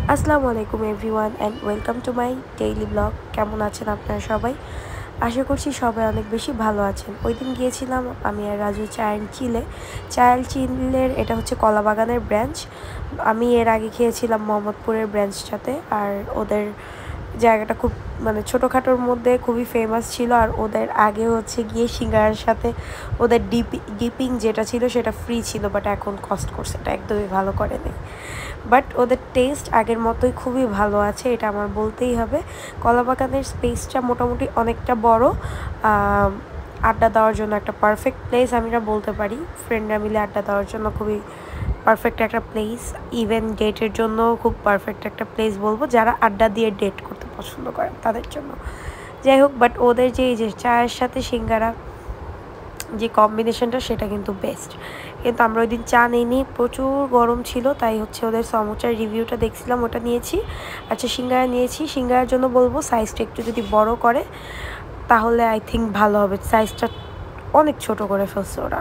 আসসালামু আলাইকুম everyone and welcome to my daily blog. কেমন আছেন আপনারা সবাই? আশা করছি সবাই অনেক বেশি ভালো আছেন। ওই দিন গিয়েছিলাম আমি আর রাজু চা অ্যান্ড চিলের। এটা হচ্ছে কলাবাগানের ব্রাঞ্চ। আমি এর আগে খেয়েছিলাম মোহাম্মদপুরের ব্রাঞ্চটাতে। আর ওদের জায়গাটা খুব মানে ছোটোখাটোর মধ্যে খুবই ফেমাস ছিল। আর ওদের আগে হচ্ছে গিয়ে সিঙ্গারার সাথে ওদের ডিপিং যেটা ছিল সেটা ফ্রি ছিল, বাট এখন কস্ট করছে, এটা একদমই ভালো করে নেই। বাট ওদের টেস্ট আগের মতোই খুবই ভালো আছে, এটা আমার বলতেই হবে। কলাবাগানের স্পেসটা মোটামুটি অনেকটা বড়, আড্ডা দেওয়ার জন্য একটা পারফেক্ট প্লেস আমরা বলতে পারি। ফ্রেন্ডরা মিলে আড্ডা দেওয়ার জন্য খুবই পারফেক্ট একটা প্লেস। ইভেন ডেটের জন্য খুব পারফেক্ট একটা প্লেস বলবো, যারা আড্ডা দিয়ে ডেট করতে পছন্দ করেন তাদের জন্য। যাই হোক, বাট ওদের যে এই যে চায়ের সাথে সিঙ্গারা যে কম্বিনেশনটা সেটা কিন্তু বেস্ট। কিন্তু আমরা ওই দিন চা নিইনি, প্রচুর গরম ছিল, তাই হচ্ছে ওদের সমোচার রিভিউটা দেখছিলাম, ওটা নিয়েছি। আচ্ছা, সিঙ্গারা নিয়েছি। সিঙ্গারার জন্য বলবো সাইজটা একটু যদি বড় করে তাহলে আই থিঙ্ক ভালো হবে। সাইজটা অনেক ছোট করে ফেলছে ওরা।